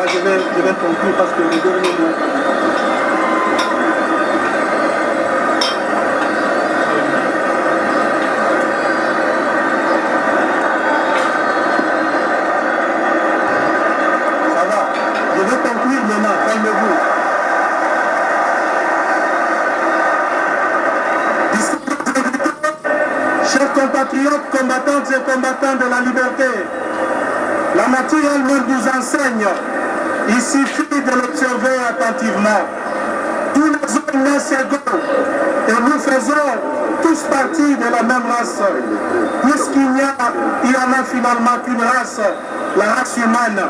va, je vais conclure parce que le dernier mot. Ça va, je vais conclure maintenant, calmez-vous. Chers compatriotes, combattantes et combattants de la liberté, la nature elle-même nous enseigne, il suffit de l'observer attentivement. Tous les hommes naissent égaux et nous faisons tous partie de la même race, puisqu'il n'y en a finalement qu'une race, la race humaine.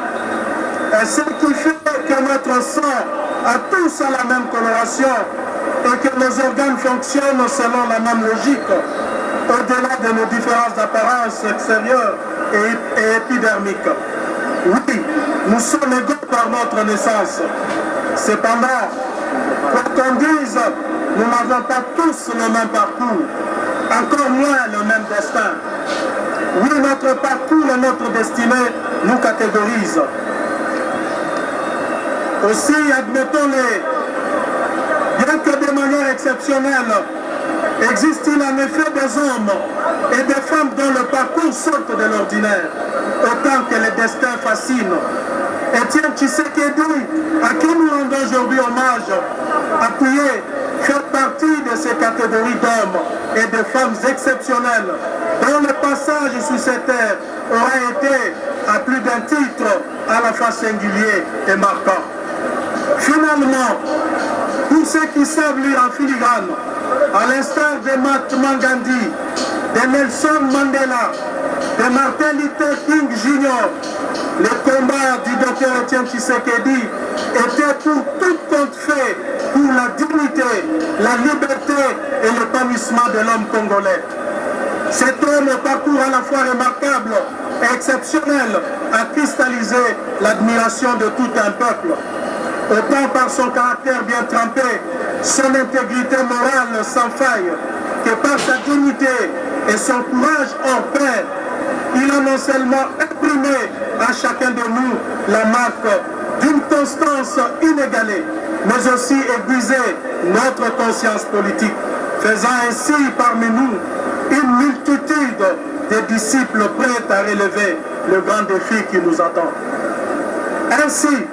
Et ce qui fait que notre sang a tous la même coloration et que nos organes fonctionnent selon la même logique, au-delà de nos différentes apparences extérieures et épidermiques. Oui, nous sommes égaux par notre naissance. Cependant, quoi qu'on dise, nous n'avons pas tous le même parcours, encore moins le même destin. Oui, notre parcours et notre destinée nous catégorisent. Aussi, admettons-les, bien que de manière exceptionnelle, existe-t-il en effet des hommes et des femmes dont le parcours sorte de l'ordinaire, autant que les destins fascinent. Étienne Tshisekedi, à qui nous rendons aujourd'hui hommage, appuyé, fait partie de ces catégories d'hommes et de femmes exceptionnelles, dont le passage sur cette terre aurait été, à plus d'un titre, à la fois singulier et marquant. Finalement, pour ceux qui savent lire en filigrane, à l'instar de Mahatma Gandhi, de Nelson Mandela, de Martin Luther King Jr., le combat du docteur Étienne Tshisekedi était pour tout compte fait pour la dignité, la liberté et l'épanouissement de l'homme congolais. Cet homme au parcours à la fois remarquable et exceptionnel a cristallisé l'admiration de tout un peuple. Autant par son caractère bien trempé, son intégrité morale sans faille, que par sa dignité et son courage hors pair, il a non seulement imprimé à chacun de nous la marque d'une constance inégalée, mais aussi aiguisé notre conscience politique, faisant ainsi parmi nous une multitude de disciples prêts à relever le grand défi qui nous attend. Ainsi,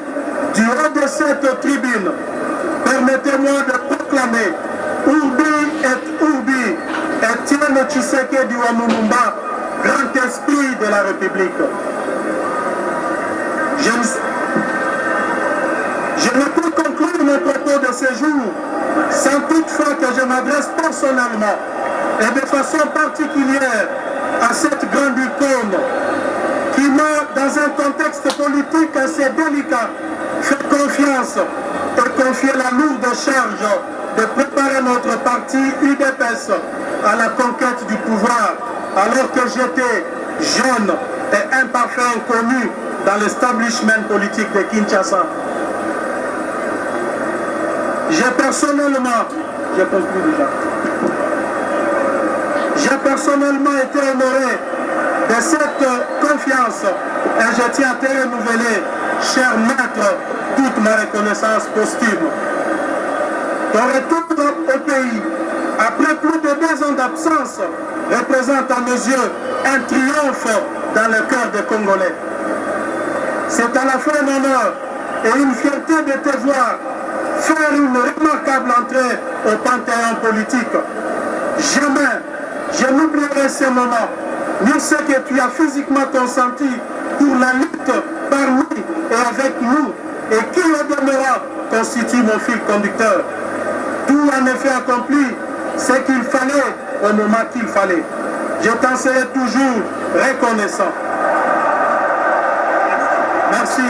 du haut de cette tribune, permettez-moi de proclamer Urbi et Urbi, Étienne Tshisekedi Lumumba, grand esprit de la République. Je ne peux conclure mon propos de ce jour sans toutefois que je m'adresse personnellement et de façon particulière à cette grande icône qui m'a, dans un contexte politique assez délicat, fait confiance et confié la lourde charge de préparer notre parti UDPS à la conquête du pouvoir, alors que j'étais jeune et imparfait inconnu dans l'establishment politique de Kinshasa. J'ai personnellement été honoré de cette confiance et je tiens à te renouveler, cher maître, toute ma reconnaissance posthume. Ton retour au pays, après plus de 2 ans d'absence, représente à mes yeux un triomphe dans le cœur des Congolais. C'est à la fois un honneur et une fierté de te voir faire une remarquable entrée au panthéon politique. Jamais je n'oublierai ces moments, ni ce que tu as physiquement consenti pour la lutte parmi et avec nous, et qui au demeurant constitue mon fil conducteur. Tout en effet accompli ce qu'il fallait au moment qu'il fallait. Je t'en serai toujours reconnaissant. Merci.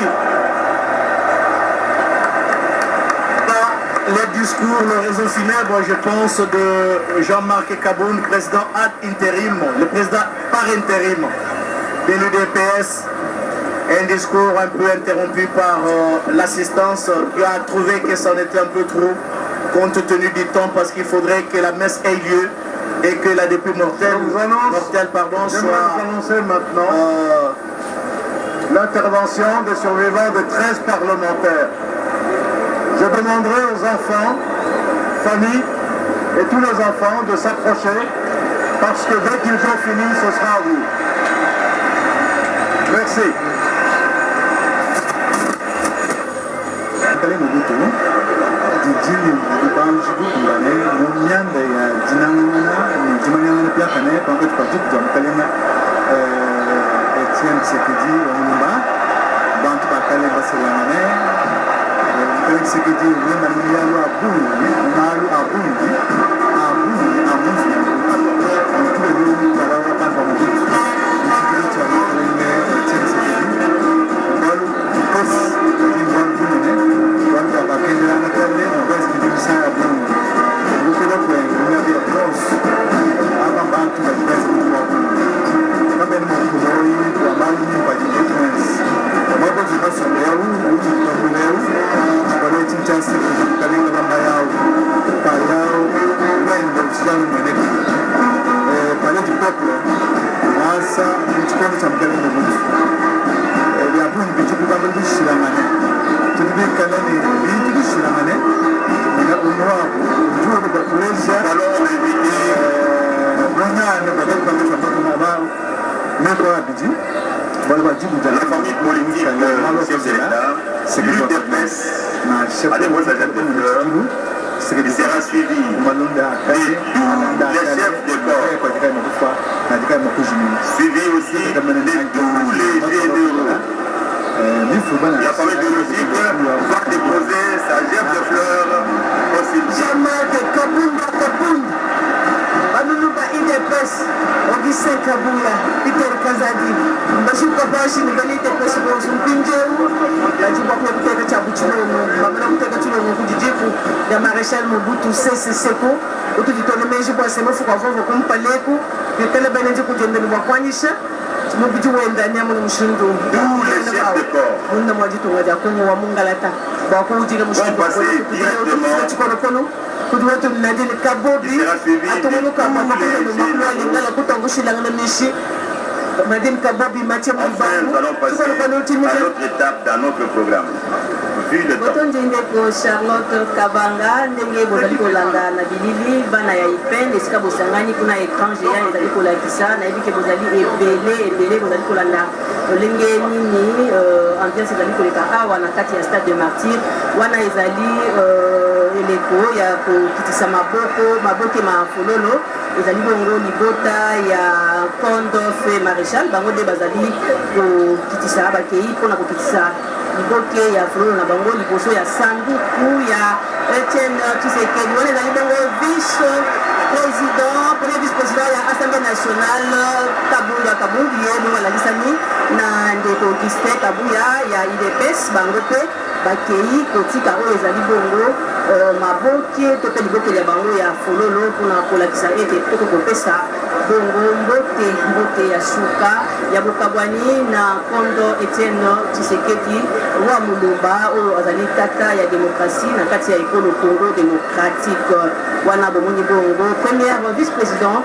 Le discours, le réseau célèbre, je pense, de Jean-Marc Kaboun, président ad interim, le président par intérim de l'UDPS. Un discours un peu interrompu par l'assistance qui a trouvé que ça en était un peu trop, compte tenu du temps, parce qu'il faudrait que la messe ait lieu et que la députée mortelle soit... J'aimerais vous annoncer maintenant l'intervention des survivants de 13 parlementaires. Je demanderai aux enfants, familles et tous les enfants de s'approcher parce que dès qu'ils ont fini, ce sera à vous. Merci. Etienne Tshisekedi Lumumba, bantu bakale baselangane, Etienne Tshisekedi Lumumba miyalu abungi, malu abungi, amuzi, mtuwe lumu karawa pamba mbutu, mtuwe chawukelenge Etienne Tshisekedi, mbalu kikosi, mbalu bunene, mbalu bakendela nakale, mbalu zibibisa abungi, mbukulo kwenye, mbalu ya bros, aba bantu bakipeza mtu wabungi. Kabeni mwakuzoyi kwa mali nyumba jiketwensi. Mwako zibasa leo, uji kitabu leo, kwa chinchasi kukalinga namba yao, pa yao, wendo usijani mweneko. Pale jipopo, wasa, mchikono cha mkalinga mtu. Vyabuni bichuku kabili bishilangane. Tukibi kalani, bichuku bishilangane. Mwana unuwabu, ujua kwa kulesha. Mwana badali kabisa mpaka mabao. La famille politique, chef de l'État, l'UDPS, a déposé sa lettre de fleurs, il sera suivi de tous les chefs de corps, suivi aussi de tous les généraux. La famille biologique va déposer sa lettre de fleurs au cimetière. Banuluba IDPS, Augustin Kabula, Peter Kazadi, Bashuka Bashi, Ngali IDPS, Pinjeu, Bajiba Kuteka Chabuchino, Bamana Kuteka Chino, Kujijiku, ya Maréchal Mobutu Sese Seko, Utujitolemeji kwa semefu kwa vovo kumpaleku, Yekele Beneji kujende mwakwanyisha, Mubuju wenda nyamu ni mshindu, Muna mwajitu ngaja kungu wa mungalata, Baku ujile mshindu, Kuduwetu mnadini kabobi, atumunuka mamakuna numakuna lingala kutangushi langana mishi. Mnadini kabobi mache mbangu. Nous allons passer à l'autre étape dans notre programme. Vu le temps. Botonje ndeko Charlotte Kabanga, ndenge bozali kolanda na bilili, bana ya IPEN, esika bosangani kuna étrange ya ezali kolakisa, na ebike bozali ebele bozali kolanda lenge nini, ambiance ezali koleka awa na kati ya Stade de Martyrs, wana ezali eleko ya kokitisa maboke mafololo, ezali bongo libota ya Condorf Maréchal, bango nde bazali kokitisa bakei mpona kokitisa liboke ya fololo na bango liboso ya sanduku ya Etienne Tshisekedi. Wana ezali bongo premier vice-président ya Assemblée nationale Kabundu ye bongo alalisani na ndeko Augustin Kabuya ya IDPS, bango mpe bakei kotika oyo ezali bongo maboke to mpe liboke ya bango ya fololo mpona kolakisa ete toko kopesa bongo mbote ya suka ya bokabwani na Kondo Etienne Tshisekedi wa Mulumba oyo azali tata ya démocratie na kati ya ekolo Congo démocratique. Wana bomoni bongo premier vice-président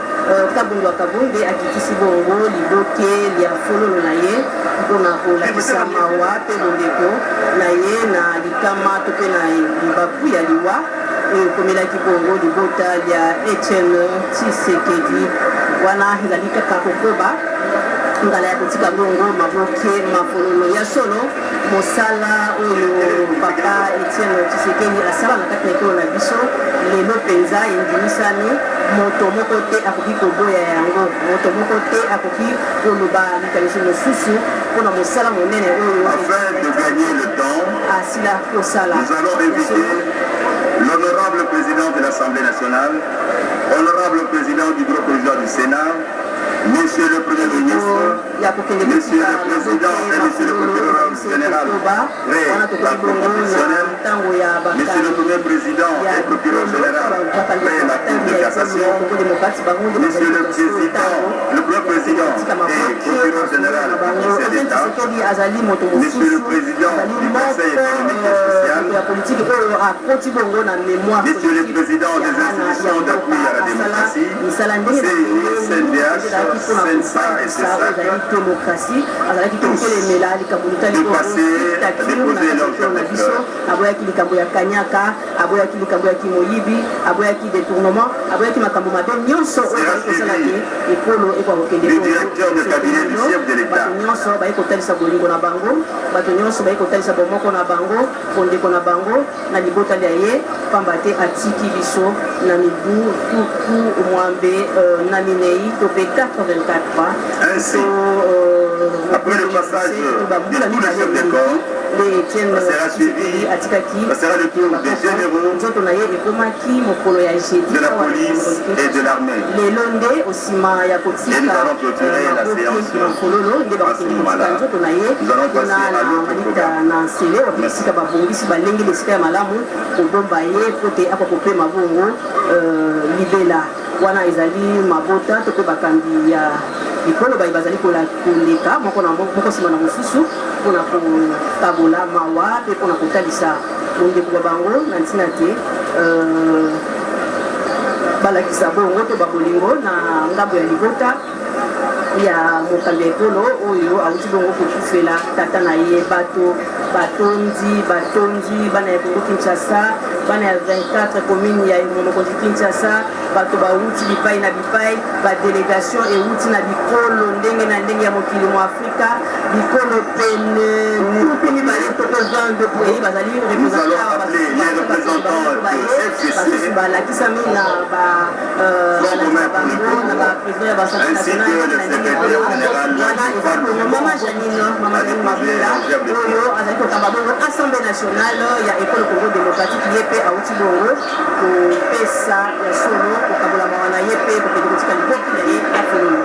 Kabundu Kabunde akitisi bongo liboke ya fololo na ye mpona kolakisa mawa mpe bondeko na ye na likama to mpe na libaku ya liwa ekomelaki bongo libota ya Etienne Tshisekedi. Wana ezali kaka kokoba ngala ya kotika bongo maboke mafololo ya solo mosala oyo papa Etienne Tshisekedi asala na kati na ekolo na biso lelo mpenza endimisani. Moto moko te akoki koboya yango, moto moko te akoki koloba likanisi mosusu mpona mosala monene oyo afin de gagner le temps. Asila kosala. Nous allons inviter l'honorable président de l'Assemblée nationale, honorable président du bureau provisoire du Sénat, Monsieur le Premier ministre, Monsieur le Président et Monsieur le Procureur général près la Cour constitutionnelle, Monsieur le Premier Président et Procureur général près la Cour de cassation, Monsieur le Président, le Premier Président et Procureur général du chef d'État, Monsieur le Président du Conseil économique et social, politique oyo akoti bongo na mémoire. Messieurs les présidents des institutions d'appui à la démocratie, CNDH, CNSA et CESAC, démocratie azalaki kotelemela likambo litali déposer leur carte de fleurs. aboyaki likambo ya kanyaka, aboyaki likambo ya kimoyibi, aboyaki détournement, aboyaki makambo mabe nyonso oyo kosalaki ekolo ekokokende bato nyonso bayi kotalisa bolingo na bango, bato nyonso bayi kotalisa bomoko na bango, kondeko na bango na libotali ya ye pamba te atiki biso na mibu tuku mwambe na minei to pe 84 Ainsi, après le passage de tous les chefs de corps, ça sera suivi, ça sera le tour des généraux, de la police et de l'armée. Et nous allons clôturer la séance à ce moment-là. Nous allons passer à l'autre programme. Wana ezali mabota to pe bakambi ya likolo bazali koleka moko nsima na mosusu mpona kotabola mawa mpe mpona kotalisa bondeko ya bango na ntina te balakisa bongo to babolingo na ngambo ya libota ya mokambi ya ekolo oyo awuti bongo kokufela tata na ye bato batondi bana ya kongo kinshasa bana ya 24 commune ya mokonzi kinshasa bato bauti bipai na bipai badélégation euti na bikolo ndenge na ndenge ya mokili mu afrika bikolo pene tupi mibale to pe 22 pays bazali basusu balakisami na bango na baprésident ya basantre national na ndenge wana eza mama janine mabula oyo azali kokamba bongo assemblée nationale ya ekolo congo démocratique ye mpe auti bongo kopesa ya solo kokabolama wana ye mpe kokende kotika liboki na ye afololo.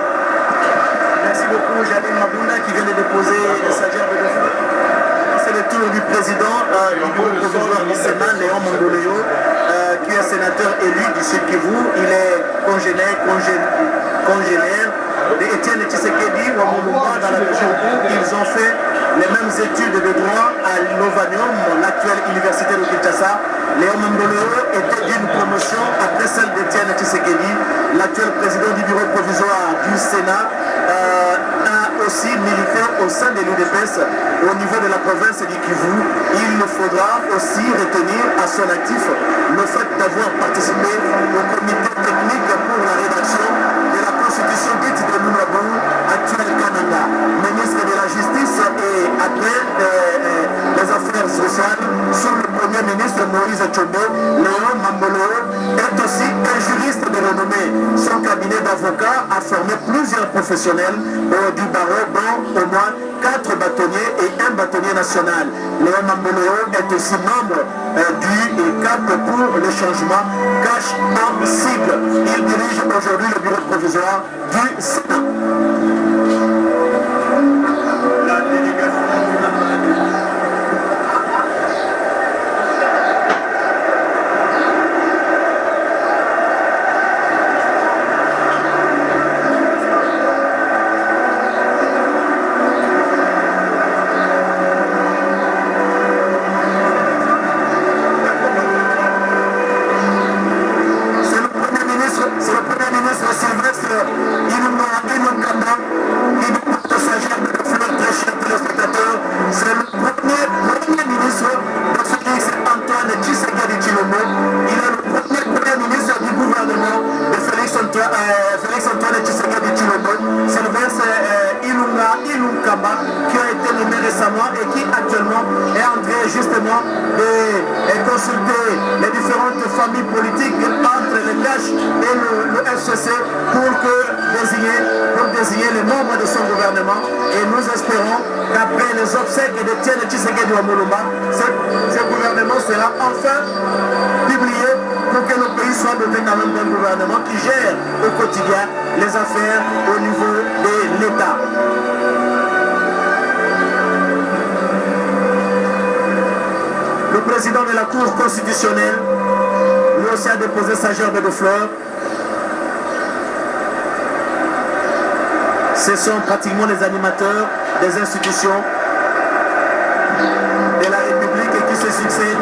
Merci beaucoup Janine Mabunda qui vient de déposer sa gerbe de fleurs. C'est le tour du président du bureau provisoire du Sénat, Léon Mangoleo, qui est sénateur élu du Sud Kivu. Il est congénère d'Étienne Tshisekedi ou Moulumba dans la région où ils ont fait les mêmes études de droit à l'Ovanium, l'actuelle université de Kinshasa. Léon Mangoleo était d'une promotion après celle d'Étienne Tshisekedi, l'actuel président du bureau provisoire du Sénat. A aussi milité au sein de l'UDPS au niveau de la province du Kivu. Il faudra aussi retenir à son actif le fait d'avoir participé au comité technique pour la rédaction de la constitution dite de Lunabou, actuel Canada, ministre de la Justice et après les affaires sociales sous le premier ministre Moïse Tshombe. Léon Mangoleo est aussi un juriste de renommée. Son cabinet d'avocats a formé plusieurs professionnels du barreau, dont au moins 4 bâtonniers et 1 bâtonnier national. Léon Mangoleo est aussi membre du CAP pour le changement, cash en sigle. Il dirige aujourd'hui le bureau provisoire du Sénat. Qui a été nommé récemment et qui actuellement est en train justement de consulter les différentes familles politiques entre le CACH et le FCC pour désigner les membres de son gouvernement. Et nous espérons qu'après les obsèques d'Étienne Tshisekedi Moulumba, ce gouvernement sera enfin publié pour que le pays soit doté quand même d'un gouvernement qui gère au quotidien les affaires au niveau de l'État. Le président de la Cour constitutionnelle, lui aussi a déposé sa gerbe de fleurs. Ce sont pratiquement les animateurs des institutions de la République qui se succèdent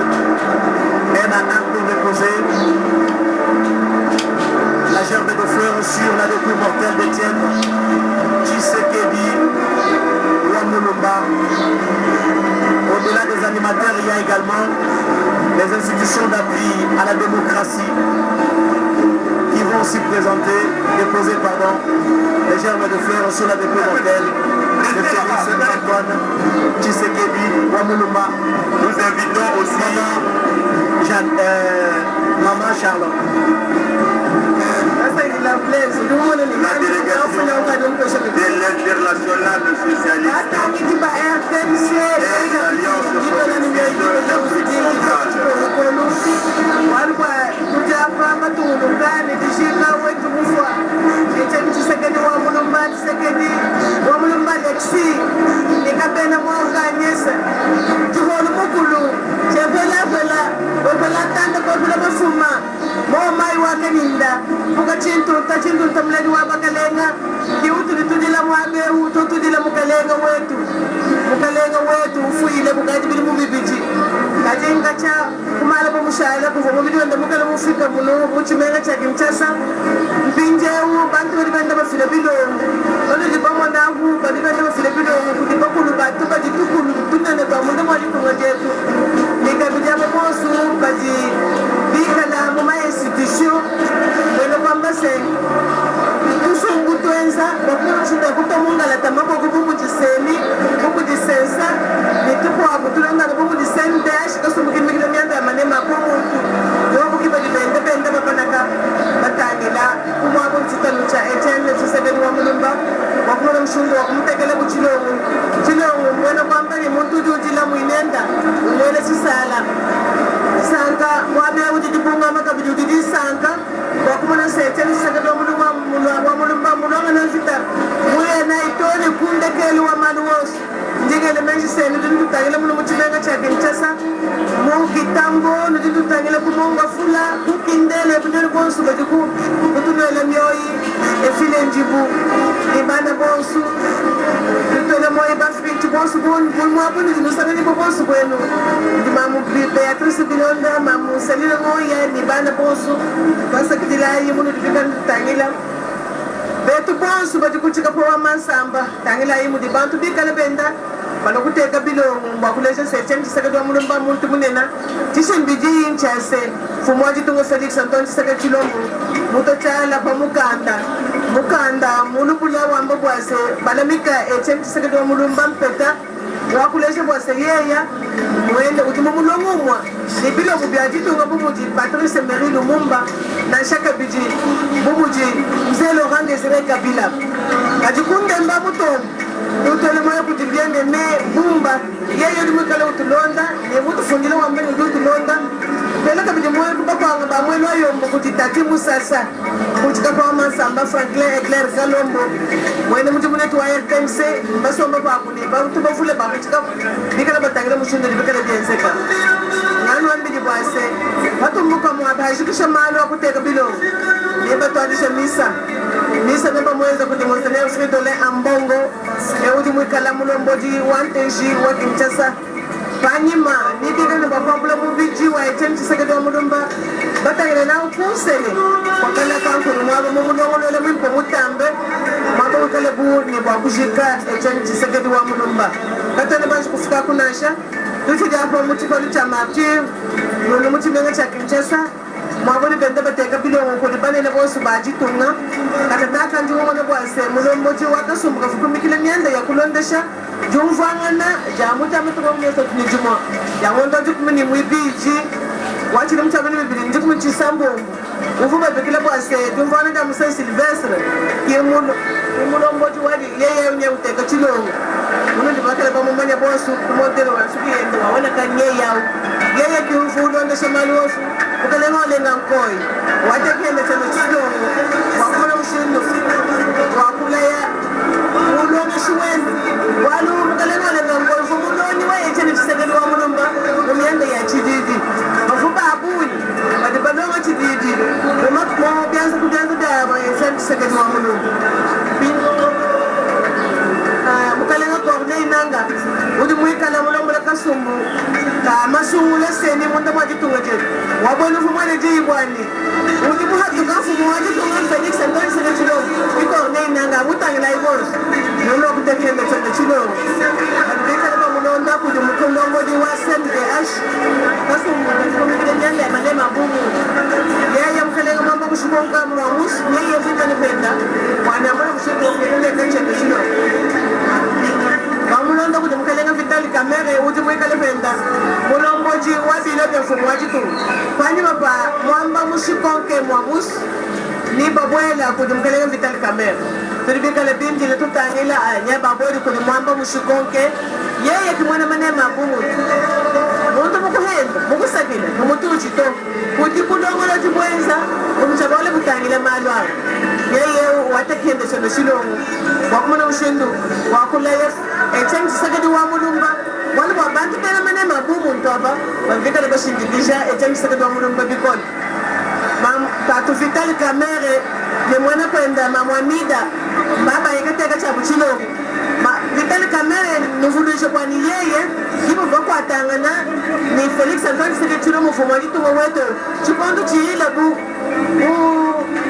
parlementaires, il y a également les institutions d'appui à la démocratie qui vont aussi déposer les germes de fleurs sur la dépôt d'antenne de Félix Antoine Tshisekedi Wamulumba. Nous invitons aussi Maman Charlotte. la délégation de l'international socialiste et l'alliance chintu mledi wa bakalenga kiutu litudila mwabe utu tudila mukalenga wetu ufuile bukati bili mubibici kajinga cha kumala pa mushala kuva mubili wenda mukala mufika muno muchimenga cha kimchasa mpinjeu bantu bali benda bafile bilongo ono libamo nahu bali benda bafile bilongo kuti bakulu batu baji tukulu tunene pa mundo mwali kunga jetu nikabijama mosu baji bikala muma institution mwene kwamba se kusungu tuenza bakulu chunda kutomunga la tamako kubumu jiseni kubu jisensa nitupo wapu tulanga na bumu jiseni dash kasumu kimikila mianda ya manema kumu wapu kiba jibende bende bapanaka batangila kumu wapu jitanucha echene chisegeni wa mulumba wakulu mshundu wakumutekele kuchilongu chilongu mwene kwamba ni muntu jujila muinenda mwene sisala sanka wabe ujijipunga makabidi ujijisanga wakumana seteli sisegeni wa mulumba mulonga na vita muye na itoni kunde kelu wa manuosu njigele menji senu dindu tangile mulu muchimenga cha kinchasa mu kitambo dindu tangile kumonga fula kukindele bunelu bonsu bajiku kutunele myoyi efile njibu ibana bonsu tutole moyi bafiti bonsu mwabu dindu sanani bonsu kwenu ndi mamu Beatrice Bilonda mamu Selina Ngoya ni bana bonsu basa kidilayi mulu dindu tangile betu bonsu batikuchika kwa masamba tangila imu di bantu bikala benda bano kuteka bilongo bakulesha sechen tisaka mulumba muntu munena tishembiji inchase fumwaji tungo Felix Antoine Tshisekedi Tshilombo muto chala pa mukanda mulubula wamba bwase balamika echen Tshisekedi mulumba mpeta wakulesha bwase yeya mwende utima mulongo mwa nibilo mubyaji tungo bumuji Patrice Emery Lumumba na shaka biji bumuji Mzee Laurent Désiré Kabila ajikunde mba mutombo utole moyo kutibiende ne bumba yeyo limukala utulonda ne mutu fundile wambe utulonda pela kabidi moyo kubakanga ba mweno yombo kutitati musasa kutika kwa masamba Franklin Eclair Kalombo mwene mutu munetu wa RTMC basomba kwa kuniba utubafule ba kutika bikala batangile mushundo bikala bienzeka nanu ambidi bwase watumbuka mwabashikisha malo akuteka bilongo yeba tuandisha misa namba mweza kudemonstrania usito le ambongo eudi mwikala mulomboji wanteji wa Kinshasa panyima nibika ni bakwambula mubiji wa Etienne Tshisekedi wa mulumba batangile na upusele wakala kankuru mwaba mulongo lele mwimpo mutambe mwaba wakale bu ni wakujika Etienne Tshisekedi wa mulumba katane banji kufika kunasha tuchija hapo mutipalu cha martyr nunu mutimenga cha Kinshasa mwaboni bende bateka bilongo kuli banene bosu bajitunga katataka njuwone bwase mulomboji wakasumbuka fukumikile mienda ya kulondesha jumvangana jamuta mtuko mweso tunijumwa yangonda jukumini mwibiji wachile mchabini mbili njukumi chisambo uvuba bekile bwase jumvangana ja Musa Silvestre mulomboji wadi yeye unye uteka chilongo muno ndibakale bamumanya bosu kumodelo wansuki endo wawona kanye yao yeye kiufu ulondesha maluofu ukalenga olenga nkoi watekele chano chidongo wakula ushindo wakulaya ulonga shiwezi walu ukalenga olenga nkoi fumuloni wa Etienne Tshisekedi wa mulumba umyanda ya chididi mafuba abuni wadibalonga chididi umakmo bianza kudianza daba Etienne Tshisekedi wa mulumba mukalenga korne inanga udi mwikala mulombo la kasumbu ka masungu la seni munda mwajitunga jetu wabonu fumwane jibwani udi muhatuka fumu wajitunga Felix Antoine Tshisekedi Tshilombo ikorne inanga mutangi la ibosu nuno kutekele chanda Tshilombo adibika laba balonda kuti mukondongodi wa CNDH kasumukanyale malema bumu yeye mkalenga mambo kushukonga mwamus yeye vita nipenda wana mbona kushukonga kenche kishino bamulonda kuti mkalenga Vitali Kamere uti mwekale penda mulomboji wabilo byafumu wajitu kwani baba mwamba mushikonke mwamus ni babwela kuti mkalenga Vitali Kamere tulibikale binji letutangila anya babweli kuti mwamba mushikonke yeye kimwana manema bungu muntu mukuhenda mukusakila mumutuchi to kuti kulongola tibwenza umchabole kutangila malo awo yeye watekhende sono shilongo wakumona ushendu wakulaye echengisakedi wa mulumba wali wabantu tena manema bungu ntoba bavikale bashindikisha echengisakedi wa mulumba bikona tatu Vitali Kamere ni mwana kwenda mamwamida baba yekateka cha buchilongo Vitali Kamere nufundisho kwa ni yeye kipo vako atangana ni Felix Antoine Sekechilo mfumo walitungo wetu chikondo chihila bu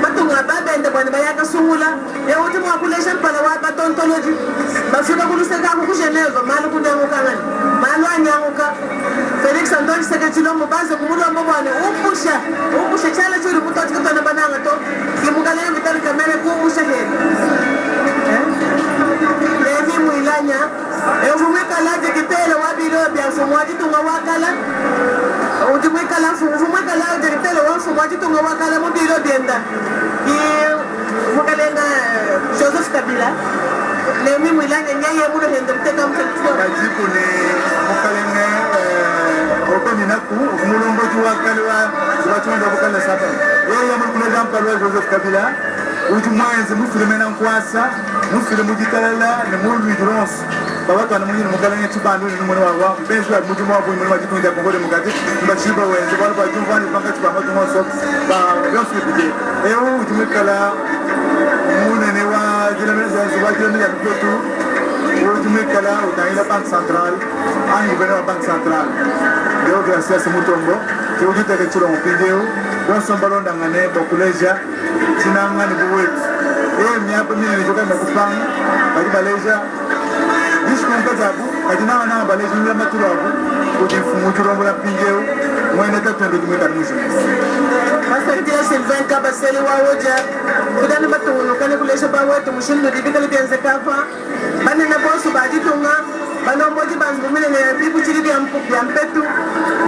batunga baba enda bwana bayaka sungula ya uti mwakulesha mpala wa batontoloji bafika kuluseka ku Geneva malu kunyanguka ngani malu anyanguka Felix Antoine Sekechilo mubaze kumulombo bwana upusha chala churi mutoti kutona bananga to kimukale Vitali Kamere kuupusha heri Levi Mwilanya evumweka laje kitele wabilo bya fumwaji tunga wakala utimweka la fumweka laje kitele wa fumwaji tunga wakala mubilo bienda ki mukalenga Joseph Kabila Levi Mwilanya nyaye muno hende mteka mteka majibu ni mukalenga okoni naku mulomboji wakala wa zibatunga bukala saba yeye mulikulega mpalwa Joseph Kabila uti mwenzi mufilime na nkwasa mufile mujikalala ne mulwi drones babatu ana munyini mukalanye tubandu ni mwana wa benzi wa mujimo wa mwana wa jitunja kongole mugati mbachiba wenzi bali ba jumvani banga tubanga tumoso ba yonsi bije ewo ujimikala munene wa jilameza zubajoni ya kutu ujimikala utaila bank central ani guverneur bank central yo gracias mutombo tujute ke chulo mpinjeu bonsombalonda ngane bokuleja tinangani buwetu miapa mimi nilitoka nakupanga bali Malaysia diskonta zabu ajina na Malaysia ni maturabu kujifumu turongo la pinjeu mwene tatendo kimeka mwisho Masaidia Sylvain Kabaseli wawoja kudani batuno kale kulesha bawetu mushindo dibikale bianze kafa bane na bosu bajitunga bano moji banzumile ne bibu chiri bya mpetu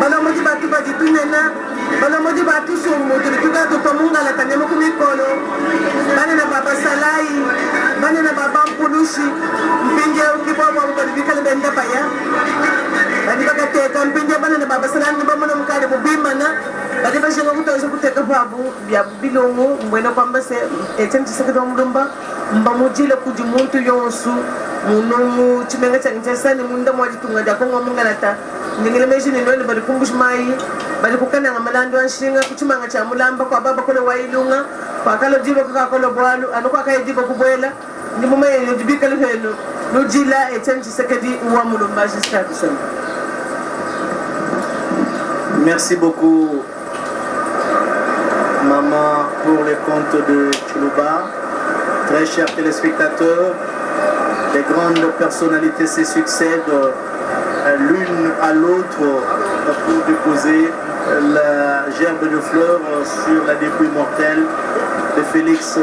bano moji batu bajitunena bano moji batu sumu tulituga tupamunga la tanyama kumikolo bane na baba Salai bane na baba Mpulushi mpinje ukiboma mukadibikale benda paya bani bakateka mpinje bane na baba Salai mbamana mukale bubimana bani bashenga kutoza kuteka babu bya bilongo mbwena kwamba se etenti sekado mlumba mbamujile kuji muntu yonsu munomu chimenga changisani munda mwajitunga jakonga mungalata ndingile mejini nweni bali kumbush mai bali kukana ngamalando anshinga kuchimanga cha mulamba kwa baba kole wailunga kwa kalo jibo kwa kolo bwalu anu kwa kai jibo kubwela ndimu mai njibika liheno nujila etenti sekadi uwa mulumba jusqu'à tout. Merci beaucoup maman pour les contes de Chuluba. Très chers téléspectateurs, les grandes personnalités se succèdent l'une à l'autre pour déposer la gerbe de fleurs sur la dépouille mortelle de Félix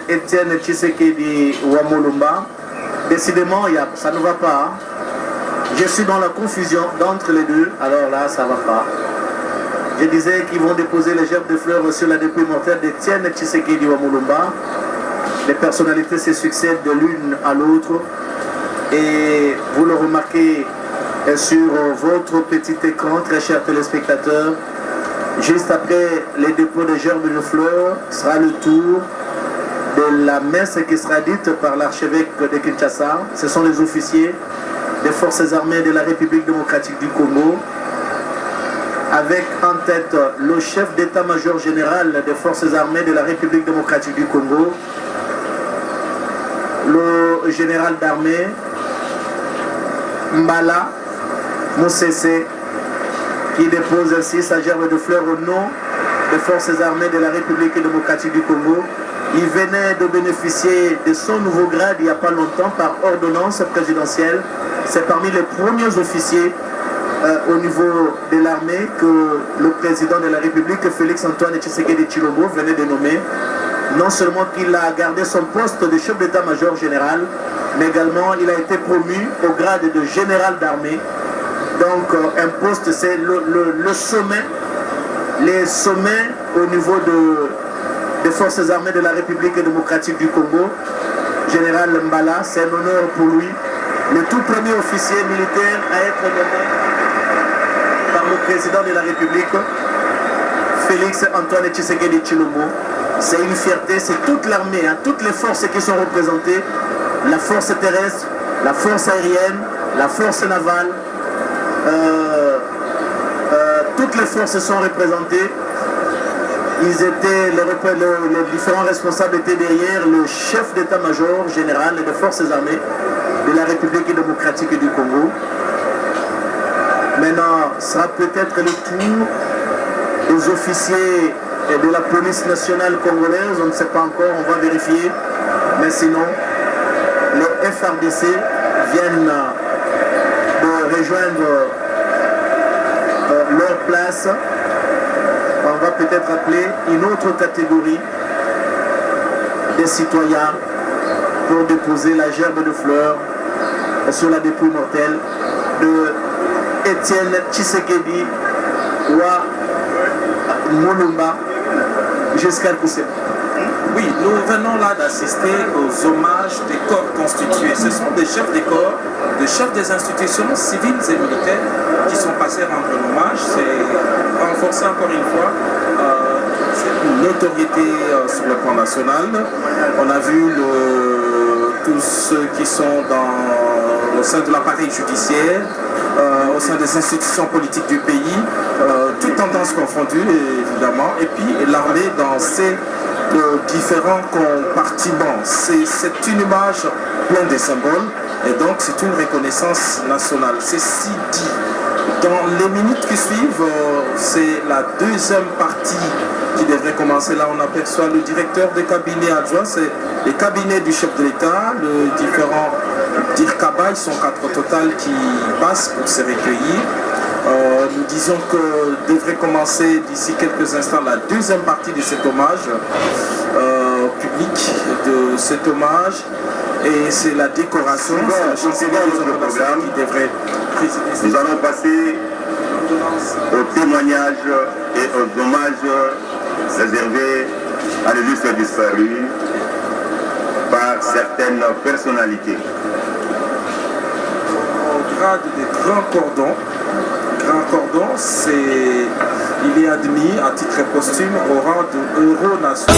Etienne Tshisekedi Wamolumba. Décidément, ça ne va pas. Je suis dans la confusion d'entre les deux, alors là, ça ne va pas. Je disais qu'ils vont déposer les gerbes de fleurs sur la dépouille mortelle d'Etienne Tshisekedi Wamolumba. Les personnalités se succèdent de l'une à l'autre et vous le remarquez sur votre petit écran, très chers téléspectateurs. Juste après les dépôts de gerbes de fleurs sera le tour de la messe qui sera dite par l'archevêque de Kinshasa. Ce sont les officiers des forces armées de la République démocratique du Congo, avec en tête le chef d'état-major général des forces armées de la République démocratique du Congo, le général d'armée Mbala Moussese, qui dépose ainsi sa gerbe de fleurs au nom des forces armées de la République démocratique du Congo, Il venait de bénéficier de son nouveau grade il n'y a pas longtemps par ordonnance présidentielle. C'est parmi les premiers officiers au niveau de l'armée que le président de la République, Félix Antoine Tshisekedi Tshilombo, venait de nommer. Non seulement qu'il a gardé son poste de chef d'état-major général, mais également il a été promu au grade de général d'armée. Donc un poste, c'est le sommet, les sommets au niveau des forces armées de la République démocratique du Congo. Général Mbala, c'est un honneur pour lui. Le tout premier officier militaire à être nommé par le président de la République, Félix Antoine Tshisekedi Tshilombo. C'est une fierté, c'est toute l'armée, hein, toutes les forces qui sont représentées, la force terrestre, la force aérienne, la force navale, toutes les forces sont représentées. Ils étaient, les différents responsables étaient derrière le chef d'état-major général des forces armées de la République démocratique du Congo. Maintenant, ce sera peut-être le tour des officiers de la police nationale congolaise, on ne sait pas encore, on va vérifier. Mais sinon, les FRDC viennent de rejoindre leur place. On va peut-être appeler une autre catégorie des citoyens pour déposer la gerbe de fleurs sur la dépouille mortelle de Étienne Tshisekedi Wa Mulumba jusqu'à Koussé. Oui, nous venons là d'assister aux hommages des corps constitués. Ce sont des chefs des corps, des chefs des institutions civiles et militaires qui sont passés rendre hommage. C'est renforcer encore une fois une notoriété sur le plan national. On a vu tous ceux qui sont au sein de l'appareil judiciaire, au sein des institutions politiques du pays, toutes tendances confondues évidemment, et puis l'armée dans ses différents compartiments. C'est une image pleine de symboles et donc c'est une reconnaissance nationale. Ceci dit, dans les minutes qui suivent, c'est la deuxième partie qui devrait commencer. Là, on aperçoit le directeur des cabinets adjoints, c'est les cabinets du chef de l'État, le différent DIRCABA, ils sont 4 au total qui passent pour se recueillir. Nous disons que devrait commencer d'ici quelques instants la deuxième partie de cet hommage public, de cet hommage, et c'est la décoration, c'est la chancelière qui devrait présider. Nous allons passer aux témoignages et aux hommages réservés à l'illustre disparu par certaines personnalités. Au grade des grands cordons, il est admis à titre posthume au rang de héros national.